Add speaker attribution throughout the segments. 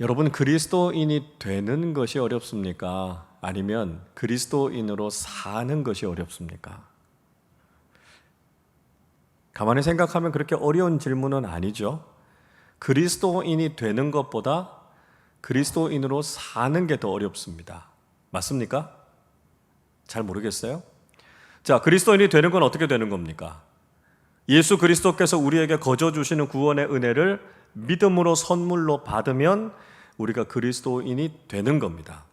Speaker 1: 여러분, 그리스도인이 되는 것이 어렵습니까? 아니면 그리스도인으로 사는 것이 어렵습니까? 가만히 생각하면 그렇게 어려운 질문은 아니죠. 그리스도인이 되는 것보다 그리스도인으로 사는 게 더 어렵습니다. 맞습니까? 잘 모르겠어요? 자, 그리스도인이 되는 건 어떻게 되는 겁니까? 예수 그리스도께서 우리에게 거저 주시는 구원의 은혜를 믿음으로 선물로 받으면 우리가 그리스도인이 되는 겁니다.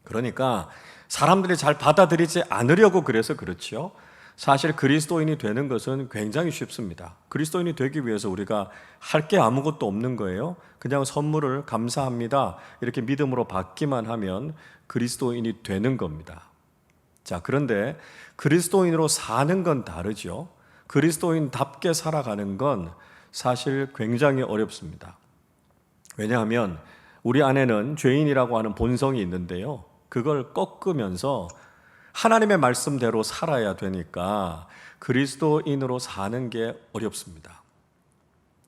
Speaker 1: 그러니까 사람들이 잘 받아들이지 않으려고 그래서 그렇지요. 사실 그리스도인이 되는 것은 굉장히 쉽습니다. 그리스도인이 되기 위해서 우리가 할 게 아무것도 없는 거예요. 그냥 선물을 감사합니다, 이렇게 믿음으로 받기만 하면 그리스도인이 되는 겁니다. 자, 그런데 그리스도인으로 사는 건 다르죠. 그리스도인답게 살아가는 건 사실 굉장히 어렵습니다. 왜냐하면 우리 안에는 죄인이라고 하는 본성이 있는데요, 그걸 꺾으면서 하나님의 말씀대로 살아야 되니까 그리스도인으로 사는 게 어렵습니다.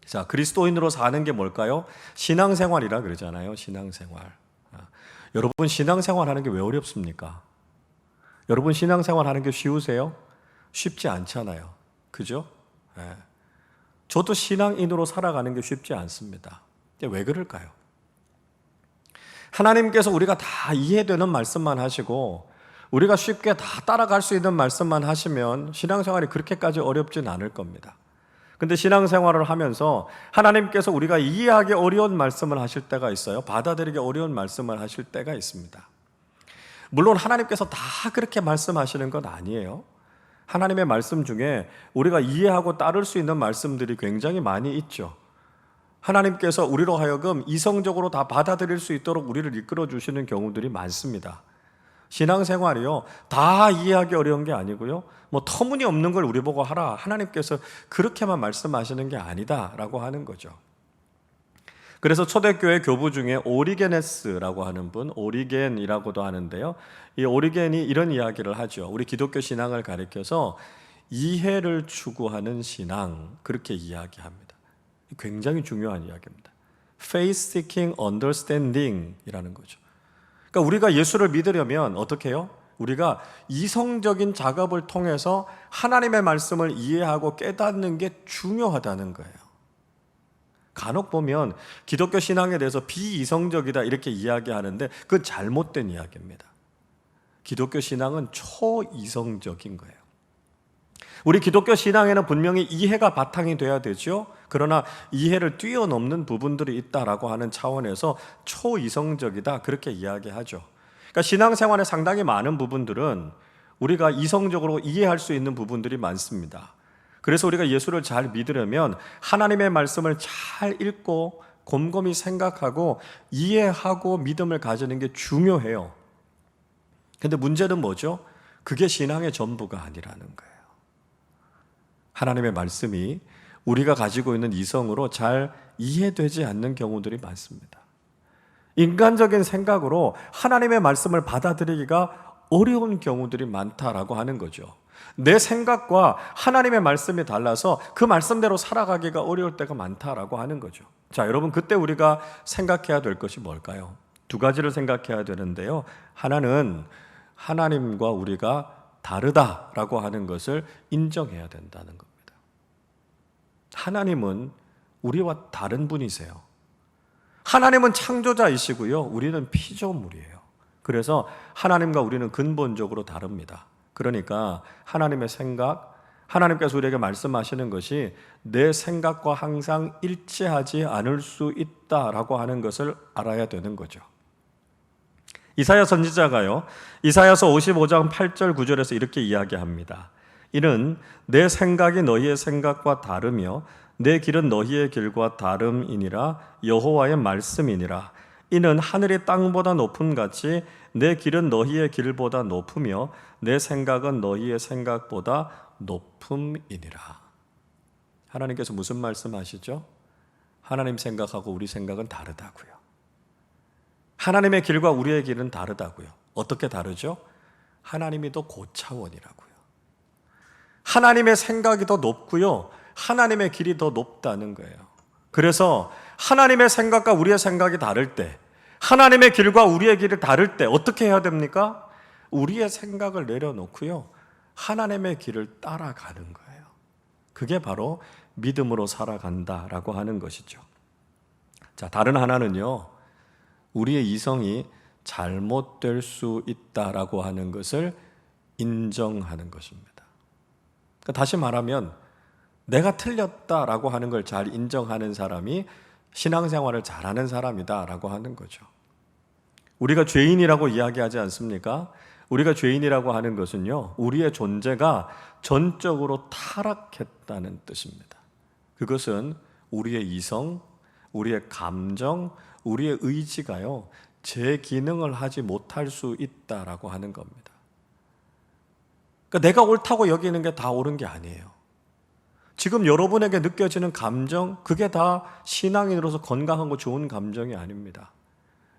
Speaker 1: 자, 그리스도인으로 사는 게 뭘까요? 신앙생활이라 그러잖아요. 신앙생활. 여러분, 신앙생활 하는 게 왜 어렵습니까? 여러분, 신앙생활 하는 게 쉬우세요? 쉽지 않잖아요. 그죠? 네. 저도 신앙인으로 살아가는 게 쉽지 않습니다. 왜 그럴까요? 하나님께서 우리가 다 이해되는 말씀만 하시고 우리가 쉽게 다 따라갈 수 있는 말씀만 하시면 신앙생활이 그렇게까지 어렵진 않을 겁니다. 근데 신앙생활을 하면서 하나님께서 우리가 이해하기 어려운 말씀을 하실 때가 있어요. 받아들이기 어려운 말씀을 하실 때가 있습니다. 물론 하나님께서 다 그렇게 말씀하시는 건 아니에요. 하나님의 말씀 중에 우리가 이해하고 따를 수 있는 말씀들이 굉장히 많이 있죠. 하나님께서 우리로 하여금 이성적으로 다 받아들일 수 있도록 우리를 이끌어 주시는 경우들이 많습니다. 신앙생활이요, 다 이해하기 어려운 게 아니고요, 터무니없는 걸 우리 보고 하라, 하나님께서 그렇게만 말씀하시는 게 아니다라고 하는 거죠. 그래서 초대교회 교부 중에 오리게네스라고 하는 분, 오리겐이라고도 하는데요, 이 오리겐이 이런 이야기를 하죠. 우리 기독교 신앙을 가리켜서 이해를 추구하는 신앙, 그렇게 이야기합니다. 굉장히 중요한 이야기입니다. Faith seeking understanding 이라는 거죠. 그러니까 우리가 예수를 믿으려면 어떻게 해요? 우리가 이성적인 작업을 통해서 하나님의 말씀을 이해하고 깨닫는 게 중요하다는 거예요. 간혹 보면 기독교 신앙에 대해서 비이성적이다 이렇게 이야기하는데 그건 잘못된 이야기입니다. 기독교 신앙은 초이성적인 거예요. 우리 기독교 신앙에는 분명히 이해가 바탕이 돼야 되죠. 그러나 이해를 뛰어넘는 부분들이 있다라고 하는 차원에서 초이성적이다 그렇게 이야기하죠. 그러니까 신앙생활에 상당히 많은 부분들은 우리가 이성적으로 이해할 수 있는 부분들이 많습니다. 그래서 우리가 예수를 잘 믿으려면 하나님의 말씀을 잘 읽고 곰곰이 생각하고 이해하고 믿음을 가지는 게 중요해요. 근데 문제는 뭐죠? 그게 신앙의 전부가 아니라는 거예요. 하나님의 말씀이 우리가 가지고 있는 이성으로 잘 이해되지 않는 경우들이 많습니다. 인간적인 생각으로 하나님의 말씀을 받아들이기가 어려운 경우들이 많다라고 하는 거죠. 내 생각과 하나님의 말씀이 달라서 그 말씀대로 살아가기가 어려울 때가 많다라고 하는 거죠. 자, 여러분, 그때 우리가 생각해야 될 것이 뭘까요? 두 가지를 생각해야 되는데요. 하나는 하나님과 우리가 다르다라고 하는 것을 인정해야 된다는 겁니다. 하나님은 우리와 다른 분이세요. 하나님은 창조자이시고요, 우리는 피조물이에요. 그래서 하나님과 우리는 근본적으로 다릅니다. 그러니까 하나님의 생각, 하나님께서 우리에게 말씀하시는 것이 내 생각과 항상 일치하지 않을 수 있다라고 하는 것을 알아야 되는 거죠. 이사야 선지자가요, 이사야서 55장 8절 9절에서 이렇게 이야기합니다. 이는 내 생각이 너희의 생각과 다르며 내 길은 너희의 길과 다름이니라. 여호와의 말씀이니라. 이는 하늘이 땅보다 높음 같이 내 길은 너희의 길보다 높으며 내 생각은 너희의 생각보다 높음이니라. 하나님께서 무슨 말씀하시죠? 하나님 생각하고 우리 생각은 다르다고요. 하나님의 길과 우리의 길은 다르다고요. 어떻게 다르죠? 하나님이 더 고차원이라고요. 하나님의 생각이 더 높고요, 하나님의 길이 더 높다는 거예요. 그래서 하나님의 생각과 우리의 생각이 다를 때, 하나님의 길과 우리의 길이 다를 때 어떻게 해야 됩니까? 우리의 생각을 내려놓고요, 하나님의 길을 따라가는 거예요. 그게 바로 믿음으로 살아간다라고 하는 것이죠. 자, 다른 하나는요, 우리의 이성이 잘못될 수 있다라고 하는 것을 인정하는 것입니다. 그러니까 다시 말하면 내가 틀렸다라고 하는 걸 잘 인정하는 사람이 신앙생활을 잘하는 사람이다라고 하는 거죠. 우리가 죄인이라고 이야기하지 않습니까? 우리가 죄인이라고 하는 것은요, 우리의 존재가 전적으로 타락했다는 뜻입니다. 그것은 우리의 이성, 우리의 감정, 우리의 의지가요, 제 기능을 하지 못할 수 있다라고 하는 겁니다. 그러니까 내가 옳다고 여기는 게 다 옳은 게 아니에요. 지금 여러분에게 느껴지는 감정, 그게 다 신앙인으로서 건강하고 좋은 감정이 아닙니다.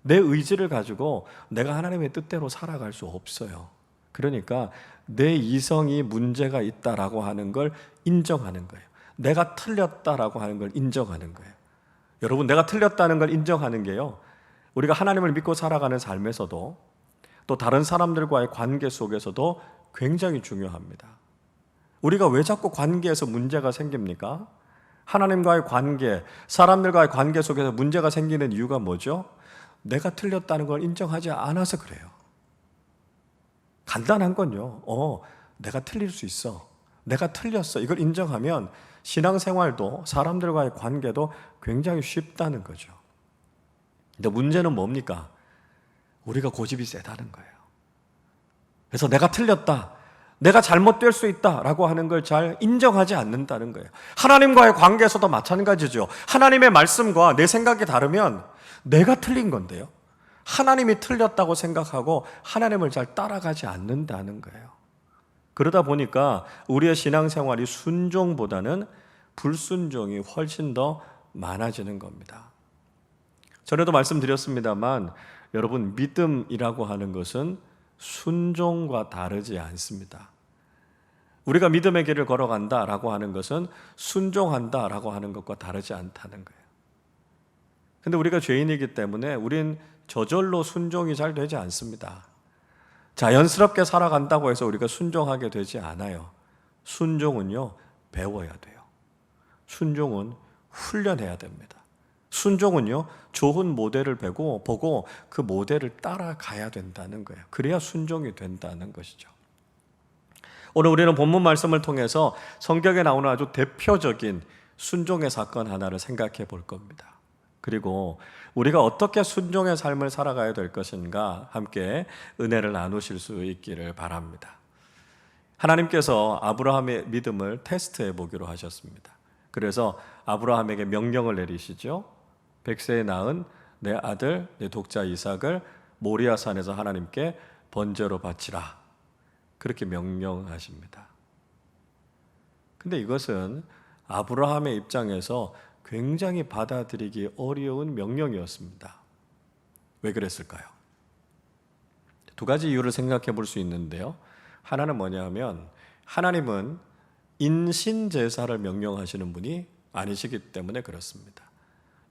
Speaker 1: 내 의지를 가지고 내가 하나님의 뜻대로 살아갈 수 없어요. 그러니까 내 이성이 문제가 있다라고 하는 걸 인정하는 거예요. 내가 틀렸다라고 하는 걸 인정하는 거예요. 여러분, 내가 틀렸다는 걸 인정하는 게요, 우리가 하나님을 믿고 살아가는 삶에서도 또 다른 사람들과의 관계 속에서도 굉장히 중요합니다. 우리가 왜 자꾸 관계에서 문제가 생깁니까? 하나님과의 관계, 사람들과의 관계 속에서 문제가 생기는 이유가 뭐죠? 내가 틀렸다는 걸 인정하지 않아서 그래요. 간단한 건요, 내가 틀릴 수 있어, 내가 틀렸어, 이걸 인정하면 신앙생활도 사람들과의 관계도 굉장히 쉽다는 거죠. 근데 문제는 뭡니까? 우리가 고집이 세다는 거예요. 그래서 내가 틀렸다, 내가 잘못될 수 있다라고 하는 걸 잘 인정하지 않는다는 거예요. 하나님과의 관계에서도 마찬가지죠. 하나님의 말씀과 내 생각이 다르면 내가 틀린 건데요, 하나님이 틀렸다고 생각하고 하나님을 잘 따라가지 않는다는 거예요. 그러다 보니까 우리의 신앙생활이 순종보다는 불순종이 훨씬 더 많아지는 겁니다. 전에도 말씀드렸습니다만, 여러분, 믿음이라고 하는 것은 순종과 다르지 않습니다. 우리가 믿음의 길을 걸어간다라고 하는 것은 순종한다라고 하는 것과 다르지 않다는 거예요. 근데 우리가 죄인이기 때문에 우린 저절로 순종이 잘 되지 않습니다. 자연스럽게 살아간다고 해서 우리가 순종하게 되지 않아요. 순종은요, 배워야 돼요. 순종은 훈련해야 됩니다. 순종은요, 좋은 모델을 보고 그 모델을 따라가야 된다는 거예요. 그래야 순종이 된다는 것이죠. 오늘 우리는 본문 말씀을 통해서 성경에 나오는 아주 대표적인 순종의 사건 하나를 생각해 볼 겁니다. 그리고 우리가 어떻게 순종의 삶을 살아가야 될 것인가 함께 은혜를 나누실 수 있기를 바랍니다. 하나님께서 아브라함의 믿음을 테스트해 보기로 하셨습니다. 그래서 아브라함에게 명령을 내리시죠. 100세에 낳은 내 아들, 내 독자 이삭을 모리아산에서 하나님께 번제로 바치라, 그렇게 명령하십니다. 근데 이것은 아브라함의 입장에서 굉장히 받아들이기 어려운 명령이었습니다. 왜 그랬을까요? 두 가지 이유를 생각해 볼 수 있는데요. 하나는 뭐냐면, 하나님은 인신제사를 명령하시는 분이 아니시기 때문에 그렇습니다.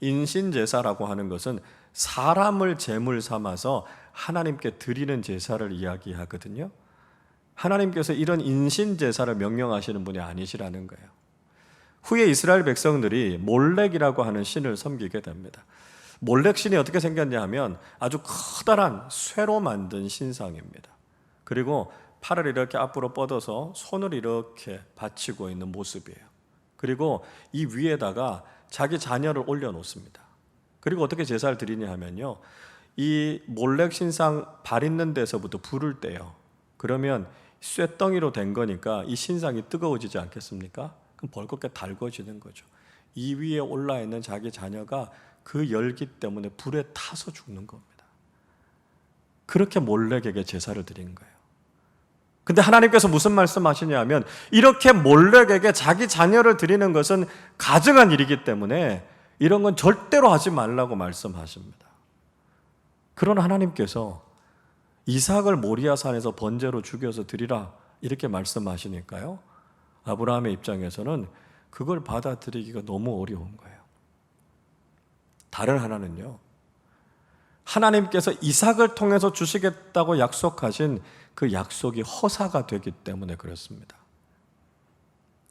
Speaker 1: 인신제사라고 하는 것은 사람을 제물 삼아서 하나님께 드리는 제사를 이야기하거든요. 하나님께서 이런 인신제사를 명령하시는 분이 아니시라는 거예요. 후에 이스라엘 백성들이 몰렉이라고 하는 신을 섬기게 됩니다. 몰렉 신이 어떻게 생겼냐 하면 아주 커다란 쇠로 만든 신상입니다. 그리고 팔을 이렇게 앞으로 뻗어서 손을 이렇게 받치고 있는 모습이에요. 그리고 이 위에다가 자기 자녀를 올려놓습니다. 그리고 어떻게 제사를 드리냐 하면요, 이 몰렉 신상 발 있는 데서부터 불을 떼요. 그러면 쇠덩이로 된 거니까 이 신상이 뜨거워지지 않겠습니까? 그럼 벌겋게 달궈지는 거죠. 이 위에 올라있는 자기 자녀가 그 열기 때문에 불에 타서 죽는 겁니다. 그렇게 몰렉에게 제사를 드린 거예요. 근데 하나님께서 무슨 말씀하시냐면, 이렇게 몰렉에게 자기 자녀를 드리는 것은 가증한 일이기 때문에 이런 건 절대로 하지 말라고 말씀하십니다. 그러나 하나님께서 이삭을 모리아산에서 번제로 죽여서 드리라 이렇게 말씀하시니까요, 아브라함의 입장에서는 그걸 받아들이기가 너무 어려운 거예요. 다른 하나는요, 하나님께서 이삭을 통해서 주시겠다고 약속하신 그 약속이 허사가 되기 때문에 그렇습니다.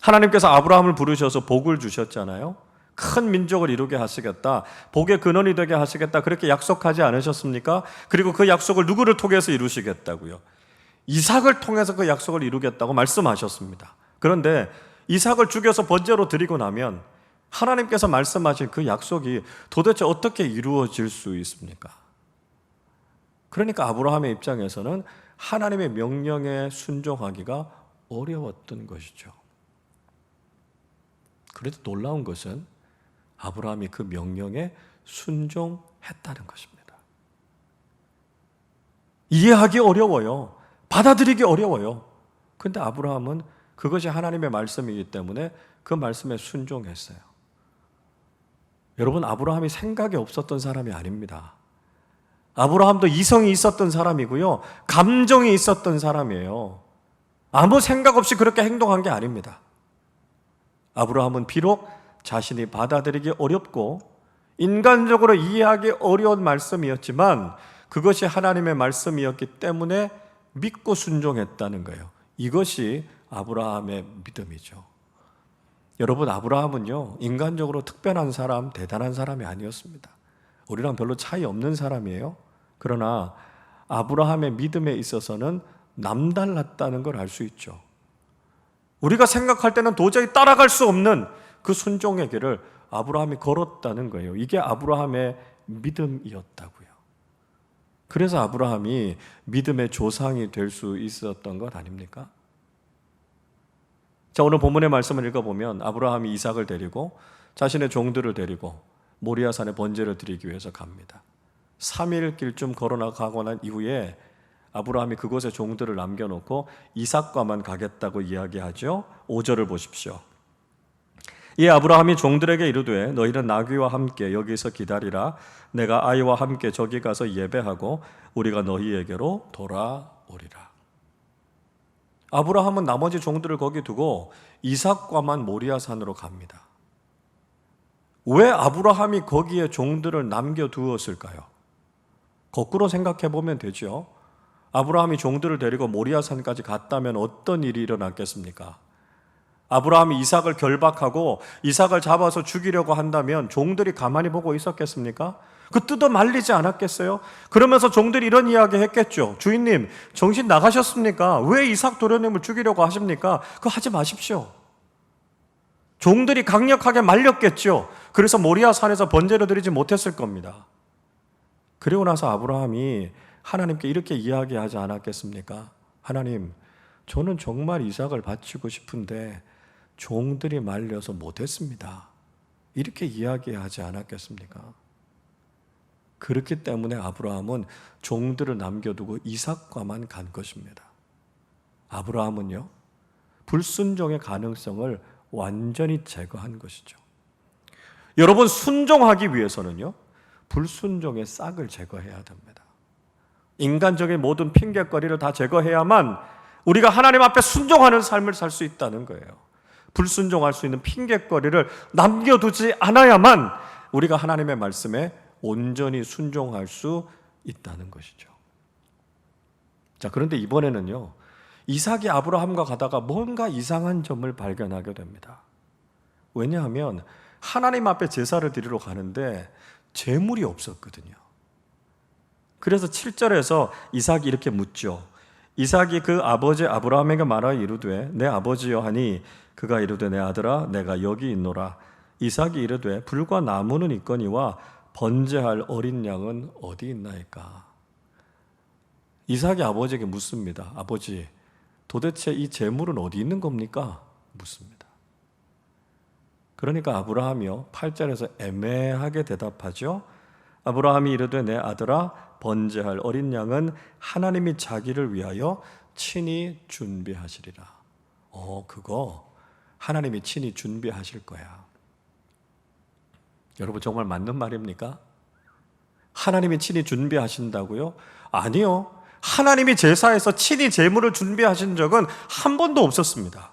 Speaker 1: 하나님께서 아브라함을 부르셔서 복을 주셨잖아요. 큰 민족을 이루게 하시겠다, 복의 근원이 되게 하시겠다, 그렇게 약속하지 않으셨습니까? 그리고 그 약속을 누구를 통해서 이루시겠다고요? 이삭을 통해서 그 약속을 이루겠다고 말씀하셨습니다. 그런데 이삭을 죽여서 번제로 드리고 나면 하나님께서 말씀하신 그 약속이 도대체 어떻게 이루어질 수 있습니까? 그러니까 아브라함의 입장에서는 하나님의 명령에 순종하기가 어려웠던 것이죠. 그래도 놀라운 것은 아브라함이 그 명령에 순종했다는 것입니다. 이해하기 어려워요. 받아들이기 어려워요. 그런데 아브라함은 그것이 하나님의 말씀이기 때문에 그 말씀에 순종했어요. 여러분, 아브라함이 생각이 없었던 사람이 아닙니다. 아브라함도 이성이 있었던 사람이고요, 감정이 있었던 사람이에요. 아무 생각 없이 그렇게 행동한 게 아닙니다. 아브라함은 비록 자신이 받아들이기 어렵고 인간적으로 이해하기 어려운 말씀이었지만 그것이 하나님의 말씀이었기 때문에 믿고 순종했다는 거예요. 이것이 아브라함의 믿음이죠. 여러분, 아브라함은요, 인간적으로 특별한 사람, 대단한 사람이 아니었습니다. 우리랑 별로 차이 없는 사람이에요. 그러나 아브라함의 믿음에 있어서는 남달랐다는 걸 알 수 있죠. 우리가 생각할 때는 도저히 따라갈 수 없는 그 순종의 길을 아브라함이 걸었다는 거예요. 이게 아브라함의 믿음이었다고요. 그래서 아브라함이 믿음의 조상이 될 수 있었던 것 아닙니까? 자, 오늘 본문의 말씀을 읽어보면 아브라함이 이삭을 데리고 자신의 종들을 데리고 모리아산에 번제를 드리기 위해서 갑니다. 3일 길쯤 걸어나가고 난 이후에 아브라함이 그곳에 종들을 남겨놓고 이삭과만 가겠다고 이야기하죠. 5절을 보십시오. 이 아브라함이 종들에게 이르되 너희는 나귀와 함께 여기서 기다리라. 내가 아이와 함께 저기 가서 예배하고 우리가 너희에게로 돌아오리라. 아브라함은 나머지 종들을 거기 두고 이삭과만 모리아산으로 갑니다. 왜 아브라함이 거기에 종들을 남겨두었을까요? 거꾸로 생각해 보면 되죠. 아브라함이 종들을 데리고 모리아산까지 갔다면 어떤 일이 일어났겠습니까? 아브라함이 이삭을 결박하고 이삭을 잡아서 죽이려고 한다면 종들이 가만히 보고 있었겠습니까? 그 뜯어 말리지 않았겠어요? 그러면서 종들이 이런 이야기 했겠죠. 주인님, 정신 나가셨습니까? 왜 이삭 도련님을 죽이려고 하십니까? 그거 하지 마십시오. 종들이 강력하게 말렸겠죠. 그래서 모리아산에서 번제를 드리지 못했을 겁니다. 그리고 나서 아브라함이 하나님께 이렇게 이야기하지 않았겠습니까? 하나님, 저는 정말 이삭을 바치고 싶은데 종들이 말려서 못했습니다. 이렇게 이야기하지 않았겠습니까? 그렇기 때문에 아브라함은 종들을 남겨두고 이삭과만 간 것입니다. 아브라함은요, 불순종의 가능성을 완전히 제거한 것이죠. 여러분, 순종하기 위해서는요, 불순종의 싹을 제거해야 됩니다. 인간적인 모든 핑계거리를 다 제거해야만 우리가 하나님 앞에 순종하는 삶을 살 수 있다는 거예요. 불순종할 수 있는 핑계거리를 남겨두지 않아야만 우리가 하나님의 말씀에 온전히 순종할 수 있다는 것이죠. 자, 그런데 이번에는요, 이삭이 아브라함과 가다가 뭔가 이상한 점을 발견하게 됩니다. 왜냐하면 하나님 앞에 제사를 드리러 가는데 제물이 없었거든요. 그래서 7절에서 이삭이 이렇게 묻죠. 이삭이 그 아버지 아브라함에게 말하여 이르되 내 아버지여 하니 그가 이르되 내 아들아 내가 여기 있노라. 이삭이 이르되 불과 나무는 있거니와 번제할 어린 양은 어디 있나이까. 이삭이 아버지에게 묻습니다. 아버지, 도대체 이 제물은 어디 있는 겁니까? 묻습니다. 그러니까 아브라함이요, 8절에서 애매하게 대답하죠. 아브라함이 이르되 내 아들아 번제할 어린 양은 하나님이 자기를 위하여 친히 준비하시리라. 그거 하나님이 친히 준비하실 거야. 여러분, 정말 맞는 말입니까? 하나님이 친히 준비하신다고요? 아니요. 하나님이 제사에서 친히 제물을 준비하신 적은 한 번도 없었습니다.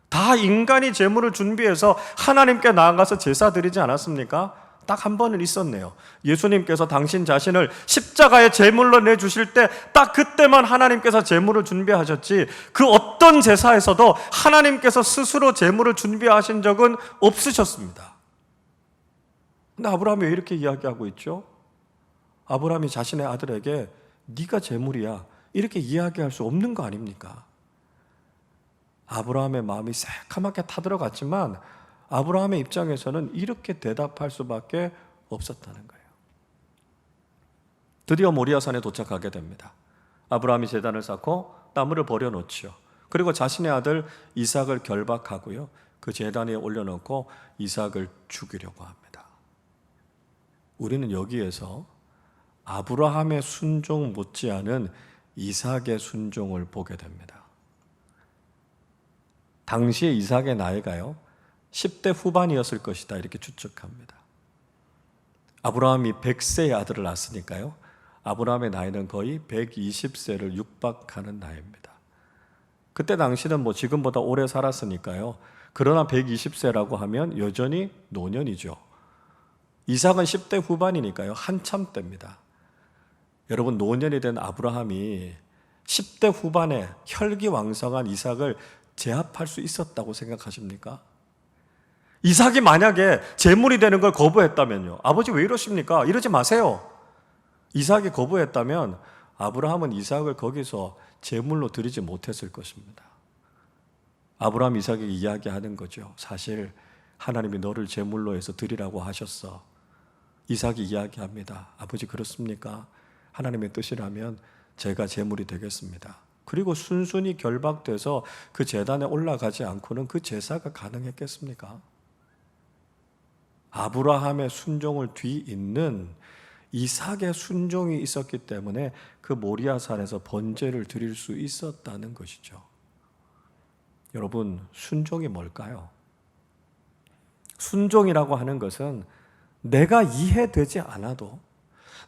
Speaker 1: 다 인간이 제물을 준비해서 하나님께 나아가서 제사 드리지 않았습니까? 딱 한 번은 있었네요. 예수님께서 당신 자신을 십자가의 제물로 내주실 때 딱 그때만 하나님께서 제물을 준비하셨지, 그 어떤 제사에서도 하나님께서 스스로 제물을 준비하신 적은 없으셨습니다. 근데 아브라함이 왜 이렇게 이야기하고 있죠? 아브라함이 자신의 아들에게 네가 제물이야 이렇게 이야기할 수 없는 거 아닙니까? 아브라함의 마음이 새카맣게 타들어갔지만 아브라함의 입장에서는 이렇게 대답할 수밖에 없었다는 거예요. 드디어 모리아산에 도착하게 됩니다. 아브라함이 제단을 쌓고 나무를 버려놓죠. 그리고 자신의 아들 이삭을 결박하고요, 그 제단 위에 올려놓고 이삭을 죽이려고 합니다. 우리는 여기에서 아브라함의 순종 못지않은 이삭의 순종을 보게 됩니다. 당시에 이삭의 나이가요 10대 후반이었을 것이다 이렇게 추측합니다. 아브라함이 100세의 아들을 낳았으니까요, 아브라함의 나이는 거의 120세를 육박하는 나이입니다. 그때 당시는 뭐 지금보다 오래 살았으니까요, 그러나 120세라고 하면 여전히 노년이죠. 이삭은 10대 후반이니까요 한참 때입니다. 여러분, 노년이 된 아브라함이 10대 후반에 혈기왕성한 이삭을 제압할 수 있었다고 생각하십니까? 이삭이 만약에 제물이 되는 걸 거부했다면요, 아버지 왜 이러십니까? 이러지 마세요. 이삭이 거부했다면 아브라함은 이삭을 거기서 제물로 드리지 못했을 것입니다. 아브라함 이삭에게 이야기하는 거죠. 사실 하나님이 너를 제물로 해서 드리라고 하셨어. 이삭이 이야기합니다. 아버지 그렇습니까? 하나님의 뜻이라면 제가 제물이 되겠습니다. 그리고 순순히 결박돼서 그 제단에 올라가지 않고는 그 제사가 가능했겠습니까? 아브라함의 순종을 뒤잇는 이삭의 순종이 있었기 때문에 그 모리아산에서 번제를 드릴 수 있었다는 것이죠. 여러분, 순종이 뭘까요? 순종이라고 하는 것은 내가 이해되지 않아도,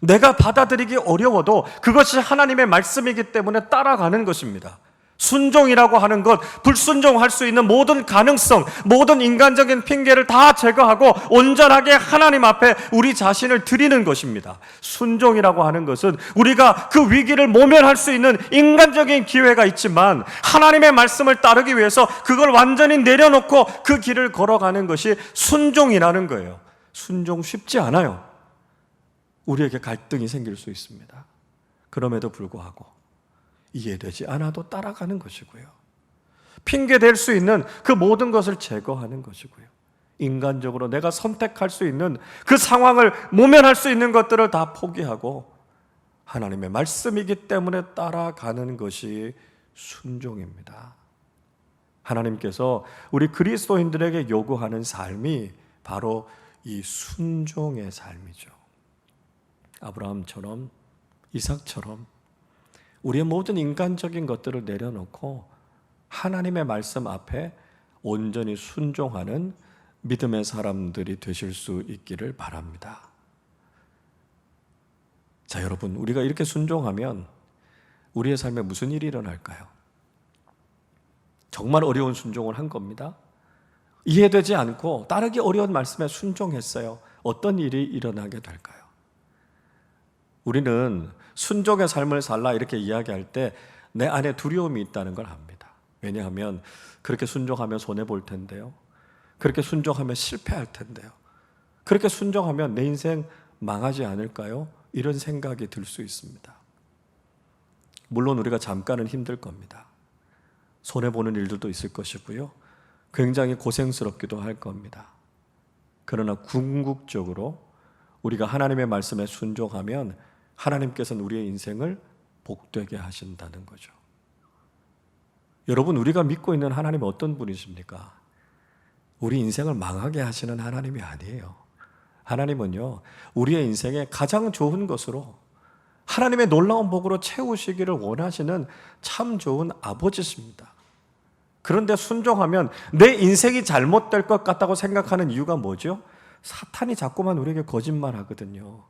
Speaker 1: 내가 받아들이기 어려워도 그것이 하나님의 말씀이기 때문에 따라가는 것입니다. 순종이라고 하는 것, 불순종할 수 있는 모든 가능성, 모든 인간적인 핑계를 다 제거하고 온전하게 하나님 앞에 우리 자신을 드리는 것입니다. 순종이라고 하는 것은 우리가 그 위기를 모면할 수 있는 인간적인 기회가 있지만 하나님의 말씀을 따르기 위해서 그걸 완전히 내려놓고 그 길을 걸어가는 것이 순종이라는 거예요. 순종 쉽지 않아요. 우리에게 갈등이 생길 수 있습니다. 그럼에도 불구하고 이해되지 않아도 따라가는 것이고요, 핑계 댈 수 있는 그 모든 것을 제거하는 것이고요, 인간적으로 내가 선택할 수 있는 그 상황을 모면할 수 있는 것들을 다 포기하고 하나님의 말씀이기 때문에 따라가는 것이 순종입니다. 하나님께서 우리 그리스도인들에게 요구하는 삶이 바로 이 순종의 삶이죠. 아브라함처럼, 이삭처럼 우리의 모든 인간적인 것들을 내려놓고 하나님의 말씀 앞에 온전히 순종하는 믿음의 사람들이 되실 수 있기를 바랍니다. 자, 여러분, 우리가 이렇게 순종하면 우리의 삶에 무슨 일이 일어날까요? 정말 어려운 순종을 한 겁니다. 이해되지 않고 따르기 어려운 말씀에 순종했어요. 어떤 일이 일어나게 될까요? 우리는 순종의 삶을 살라 이렇게 이야기할 때 내 안에 두려움이 있다는 걸 압니다. 왜냐하면 그렇게 순종하면 손해볼 텐데요, 그렇게 순종하면 실패할 텐데요, 그렇게 순종하면 내 인생 망하지 않을까요? 이런 생각이 들 수 있습니다. 물론 우리가 잠깐은 힘들 겁니다. 손해보는 일들도 있을 것이고요, 굉장히 고생스럽기도 할 겁니다. 그러나 궁극적으로 우리가 하나님의 말씀에 순종하면 하나님께서는 우리의 인생을 복되게 하신다는 거죠. 여러분, 우리가 믿고 있는 하나님은 어떤 분이십니까? 우리 인생을 망하게 하시는 하나님이 아니에요. 하나님은요, 우리의 인생에 가장 좋은 것으로 하나님의 놀라운 복으로 채우시기를 원하시는 참 좋은 아버지십니다. 그런데 순종하면 내 인생이 잘못될 것 같다고 생각하는 이유가 뭐죠? 사탄이 자꾸만 우리에게 거짓말 하거든요.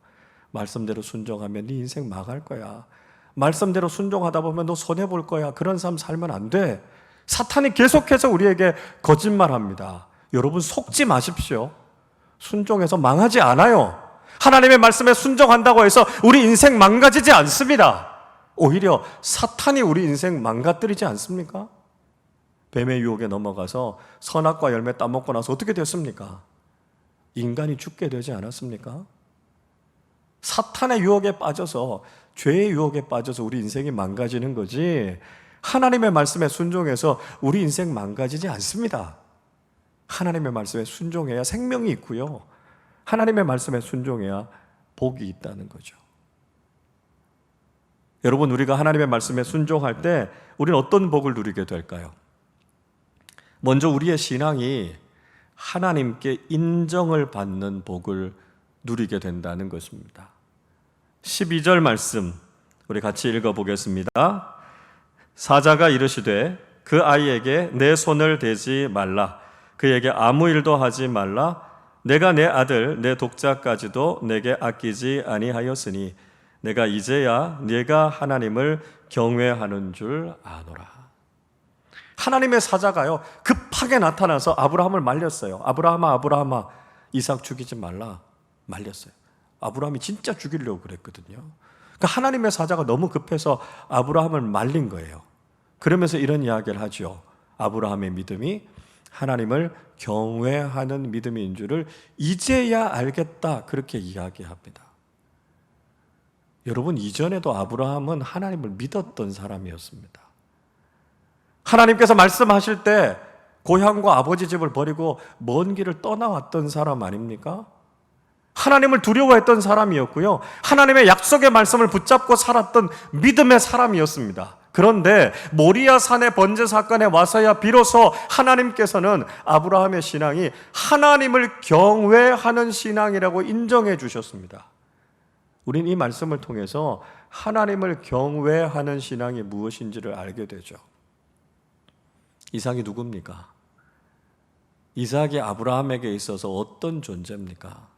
Speaker 1: 말씀대로 순종하면 네 인생 망할 거야. 말씀대로 순종하다 보면 너 손해볼 거야. 그런 삶 살면 안 돼. 사탄이 계속해서 우리에게 거짓말합니다. 여러분, 속지 마십시오. 순종해서 망하지 않아요. 하나님의 말씀에 순종한다고 해서 우리 인생 망가지지 않습니다. 오히려 사탄이 우리 인생 망가뜨리지 않습니까? 뱀의 유혹에 넘어가서 선악과 열매 따먹고 나서 어떻게 됐습니까? 인간이 죽게 되지 않았습니까? 사탄의 유혹에 빠져서, 죄의 유혹에 빠져서 우리 인생이 망가지는 거지, 하나님의 말씀에 순종해서 우리 인생 망가지지 않습니다. 하나님의 말씀에 순종해야 생명이 있고요, 하나님의 말씀에 순종해야 복이 있다는 거죠. 여러분, 우리가 하나님의 말씀에 순종할 때 우리는 어떤 복을 누리게 될까요? 먼저 우리의 신앙이 하나님께 인정을 받는 복을 누리게 된다는 것입니다. 12절 말씀 우리 같이 읽어보겠습니다. 사자가 이르시되 그 아이에게 내 손을 대지 말라, 그에게 아무 일도 하지 말라. 내가 내 아들 내 독자까지도 내게 아끼지 아니하였으니 내가 이제야 네가 하나님을 경외하는 줄 아노라. 하나님의 사자가요, 급하게 나타나서 아브라함을 말렸어요. 아브라함아, 아브라함아, 이삭 죽이지 말라. 말렸어요. 아브라함이 진짜 죽이려고 그랬거든요. 그러니까 하나님의 사자가 너무 급해서 아브라함을 말린 거예요. 그러면서 이런 이야기를 하죠. 아브라함의 믿음이 하나님을 경외하는 믿음인 줄을 이제야 알겠다, 그렇게 이야기합니다. 여러분, 이전에도 아브라함은 하나님을 믿었던 사람이었습니다. 하나님께서 말씀하실 때 고향과 아버지 집을 버리고 먼 길을 떠나왔던 사람 아닙니까? 하나님을 두려워했던 사람이었고요, 하나님의 약속의 말씀을 붙잡고 살았던 믿음의 사람이었습니다. 그런데 모리아 산의 번제 사건에 와서야 비로소 하나님께서는 아브라함의 신앙이 하나님을 경외하는 신앙이라고 인정해 주셨습니다. 우린 이 말씀을 통해서 하나님을 경외하는 신앙이 무엇인지를 알게 되죠. 이삭이 누굽니까? 이삭이 아브라함에게 있어서 어떤 존재입니까?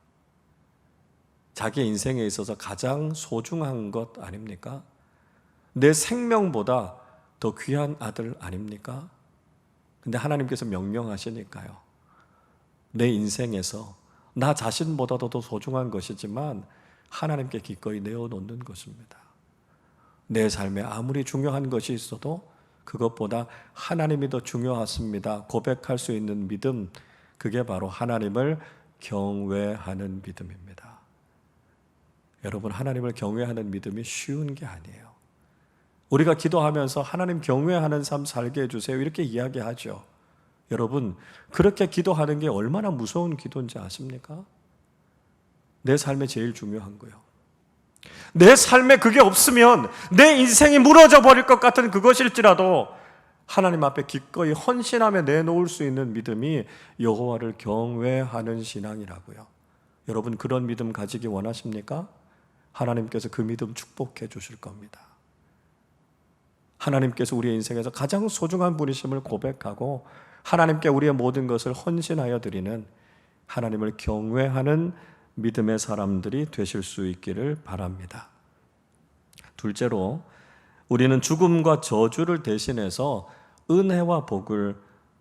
Speaker 1: 자기 인생에 있어서 가장 소중한 것 아닙니까? 내 생명보다 더 귀한 아들 아닙니까? 근데 하나님께서 명령하시니까요, 내 인생에서 나 자신보다도 더 소중한 것이지만 하나님께 기꺼이 내어놓는 것입니다. 내 삶에 아무리 중요한 것이 있어도 그것보다 하나님이 더 중요하십니다 고백할 수 있는 믿음, 그게 바로 하나님을 경외하는 믿음입니다. 여러분, 하나님을 경외하는 믿음이 쉬운 게 아니에요. 우리가 기도하면서 하나님 경외하는 삶 살게 해주세요, 이렇게 이야기하죠. 여러분, 그렇게 기도하는 게 얼마나 무서운 기도인지 아십니까? 내 삶에 제일 중요한 거예요. 내 삶에 그게 없으면 내 인생이 무너져 버릴 것 같은 그것일지라도 하나님 앞에 기꺼이 헌신하며 내놓을 수 있는 믿음이 여호와를 경외하는 신앙이라고요. 여러분, 그런 믿음 가지기 원하십니까? 하나님께서 그 믿음 축복해 주실 겁니다. 하나님께서 우리의 인생에서 가장 소중한 분이심을 고백하고 하나님께 우리의 모든 것을 헌신하여 드리는, 하나님을 경외하는 믿음의 사람들이 되실 수 있기를 바랍니다. 둘째로, 우리는 죽음과 저주를 대신해서 은혜와 복을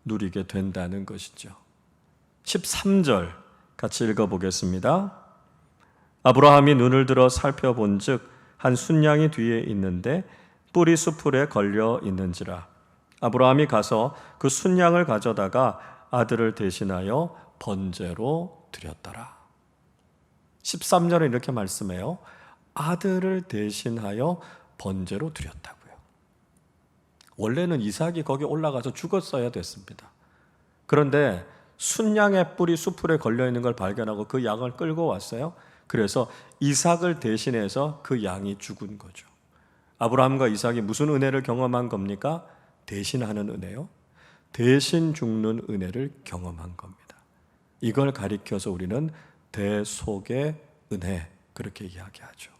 Speaker 1: 누리게 된다는 것이죠. 13절 같이 읽어보겠습니다. 아브라함이 눈을 들어 살펴본 즉 한 순양이 뒤에 있는데 뿔이 수풀에 걸려 있는지라. 아브라함이 가서 그 순양을 가져다가 아들을 대신하여 번제로 드렸더라. 13절에 이렇게 말씀해요. 아들을 대신하여 번제로 드렸다고요. 원래는 이삭이 거기 올라가서 죽었어야 됐습니다. 그런데 순양의 뿔이 수풀에 걸려 있는 걸 발견하고 그 양을 끌고 왔어요. 그래서 이삭을 대신해서 그 양이 죽은 거죠. 아브라함과 이삭이 무슨 은혜를 경험한 겁니까? 대신하는 은혜요. 대신 죽는 은혜를 경험한 겁니다. 이걸 가리켜서 우리는 대속의 은혜, 그렇게 이야기하죠.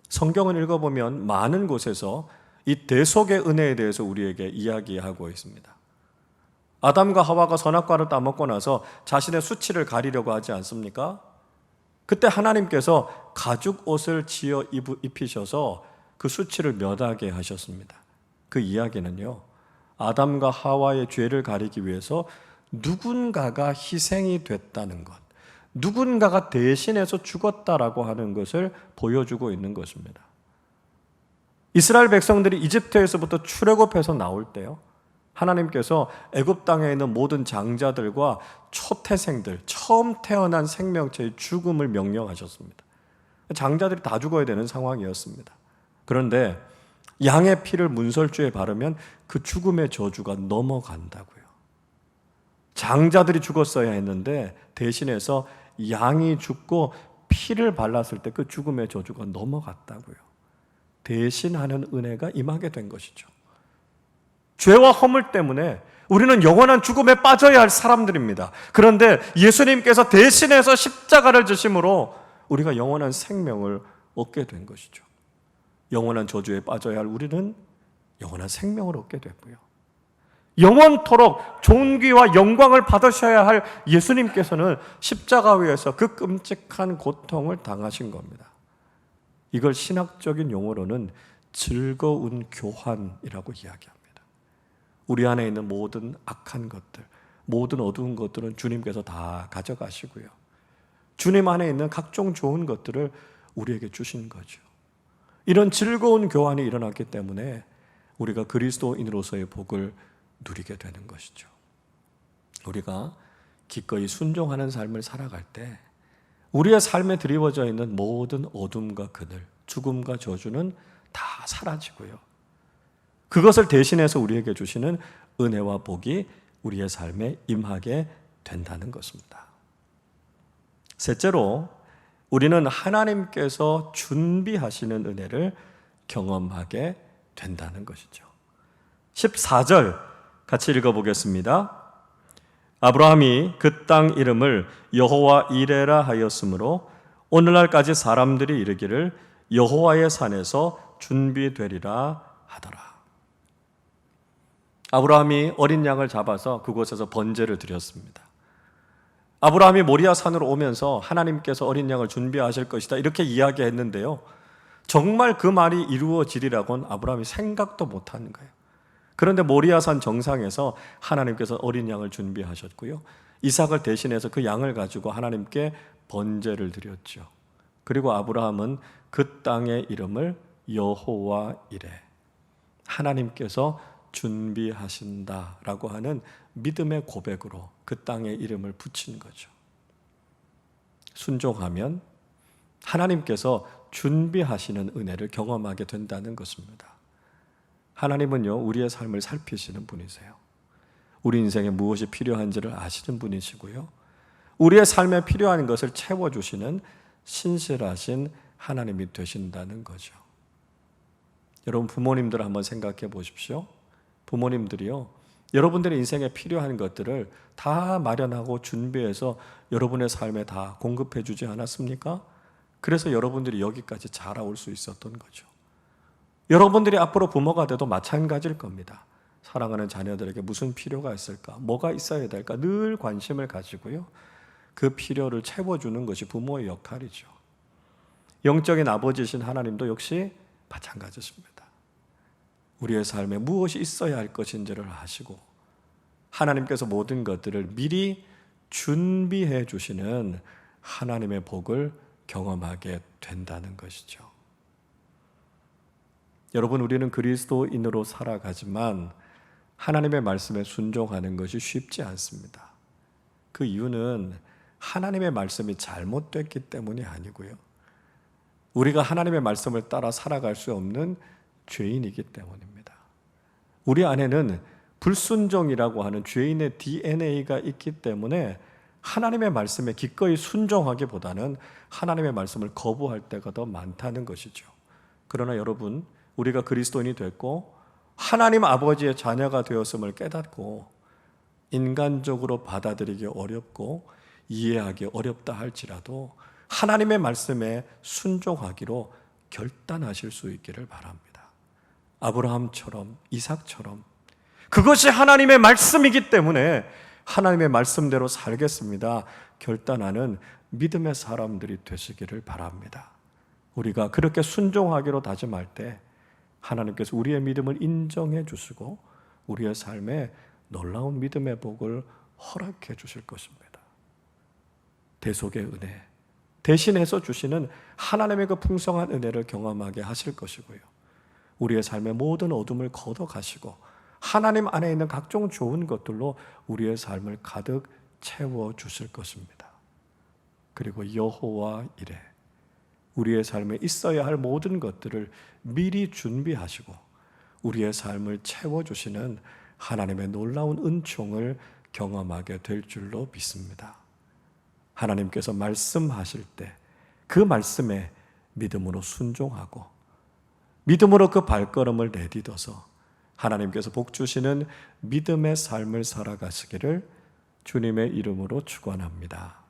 Speaker 1: 성경을 읽어보면 많은 곳에서 이 대속의 은혜에 대해서 우리에게 이야기하고 있습니다. 아담과 하와가 선악과를 따먹고 나서 자신의 수치를 가리려고 하지 않습니까? 그때 하나님께서 가죽 옷을 지어 입히셔서 그 수치를 면하게 하셨습니다. 그 이야기는요, 아담과 하와의 죄를 가리기 위해서 누군가가 희생이 됐다는 것, 누군가가 대신해서 죽었다라고 하는 것을 보여주고 있는 것입니다. 이스라엘 백성들이 이집트에서부터 출애굽해서 나올 때요, 하나님께서 애굽 땅에 있는 모든 장자들과 초태생들, 처음 태어난 생명체의 죽음을 명령하셨습니다. 장자들이 다 죽어야 되는 상황이었습니다. 그런데 양의 피를 문설주에 바르면 그 죽음의 저주가 넘어간다고요. 장자들이 죽었어야 했는데 대신해서 양이 죽고 피를 발랐을 때 그 죽음의 저주가 넘어갔다고요. 대신하는 은혜가 임하게 된 것이죠. 죄와 허물 때문에 우리는 영원한 죽음에 빠져야 할 사람들입니다. 그런데 예수님께서 대신해서 십자가를 지심으로 우리가 영원한 생명을 얻게 된 것이죠. 영원한 저주에 빠져야 할 우리는 영원한 생명을 얻게 됐고요. 영원토록 존귀와 영광을 받으셔야 할 예수님께서는 십자가 위에서 그 끔찍한 고통을 당하신 겁니다. 이걸 신학적인 용어로는 즐거운 교환이라고 이야기합니다. 우리 안에 있는 모든 악한 것들, 모든 어두운 것들은 주님께서 다 가져가시고요, 주님 안에 있는 각종 좋은 것들을 우리에게 주신 거죠. 이런 즐거운 교환이 일어났기 때문에 우리가 그리스도인으로서의 복을 누리게 되는 것이죠. 우리가 기꺼이 순종하는 삶을 살아갈 때 우리의 삶에 드리워져 있는 모든 어둠과 그늘, 죽음과 저주는 다 사라지고요, 그것을 대신해서 우리에게 주시는 은혜와 복이 우리의 삶에 임하게 된다는 것입니다. 셋째로, 우리는 하나님께서 준비하시는 은혜를 경험하게 된다는 것이죠. 14절 같이 읽어보겠습니다. 아브라함이 그 땅 이름을 여호와 이레라 하였으므로 오늘날까지 사람들이 이르기를 여호와의 산에서 준비되리라 하더라. 아브라함이 어린 양을 잡아서 그곳에서 번제를 드렸습니다. 아브라함이 모리아 산으로 오면서 하나님께서 어린 양을 준비하실 것이다 이렇게 이야기했는데요, 정말 그 말이 이루어지리라고는 아브라함이 생각도 못한 거예요. 그런데 모리아산 정상에서 하나님께서 어린 양을 준비하셨고요, 이삭을 대신해서 그 양을 가지고 하나님께 번제를 드렸죠. 그리고 아브라함은 그 땅의 이름을 여호와 이레, 하나님께서 준비하신다라고 하는 믿음의 고백으로 그 땅의 이름을 붙인 거죠. 순종하면 하나님께서 준비하시는 은혜를 경험하게 된다는 것입니다. 하나님은요, 우리의 삶을 살피시는 분이세요. 우리 인생에 무엇이 필요한지를 아시는 분이시고요, 우리의 삶에 필요한 것을 채워주시는 신실하신 하나님이 되신다는 거죠. 여러분, 부모님들 한번 생각해 보십시오. 부모님들이요, 여러분들의 인생에 필요한 것들을 다 마련하고 준비해서 여러분의 삶에 다 공급해 주지 않았습니까? 그래서 여러분들이 여기까지 자라올 수 있었던 거죠. 여러분들이 앞으로 부모가 돼도 마찬가지일 겁니다. 사랑하는 자녀들에게 무슨 필요가 있을까? 뭐가 있어야 될까? 늘 관심을 가지고요, 그 필요를 채워주는 것이 부모의 역할이죠. 영적인 아버지이신 하나님도 역시 마찬가지입니다. 우리의 삶에 무엇이 있어야 할 것인지를 아시고 하나님께서 모든 것들을 미리 준비해 주시는 하나님의 복을 경험하게 된다는 것이죠. 여러분, 우리는 그리스도인으로 살아가지만 하나님의 말씀에 순종하는 것이 쉽지 않습니다. 그 이유는 하나님의 말씀이 잘못됐기 때문이 아니고요, 우리가 하나님의 말씀을 따라 살아갈 수 없는 죄인이기 때문입니다. 우리 안에는 불순종이라고 하는 죄인의 DNA가 있기 때문에 하나님의 말씀에 기꺼이 순종하기보다는 하나님의 말씀을 거부할 때가 더 많다는 것이죠. 그러나 여러분, 우리가 그리스도인이 됐고 하나님 아버지의 자녀가 되었음을 깨닫고 인간적으로 받아들이기 어렵고 이해하기 어렵다 할지라도 하나님의 말씀에 순종하기로 결단하실 수 있기를 바랍니다. 아브라함처럼, 이삭처럼 그것이 하나님의 말씀이기 때문에 하나님의 말씀대로 살겠습니다 결단하는 믿음의 사람들이 되시기를 바랍니다. 우리가 그렇게 순종하기로 다짐할 때 하나님께서 우리의 믿음을 인정해 주시고 우리의 삶에 놀라운 믿음의 복을 허락해 주실 것입니다. 대속의 은혜, 대신해서 주시는 하나님의 그 풍성한 은혜를 경험하게 하실 것이고요. 우리의 삶의 모든 어둠을 걷어가시고 하나님 안에 있는 각종 좋은 것들로 우리의 삶을 가득 채워주실 것입니다. 그리고 여호와 이레, 우리의 삶에 있어야 할 모든 것들을 미리 준비하시고 우리의 삶을 채워주시는 하나님의 놀라운 은총을 경험하게 될 줄로 믿습니다. 하나님께서 말씀하실 때 그 말씀에 믿음으로 순종하고 믿음으로 그 발걸음을 내딛어서 하나님께서 복 주시는 믿음의 삶을 살아가시기를 주님의 이름으로 축원합니다.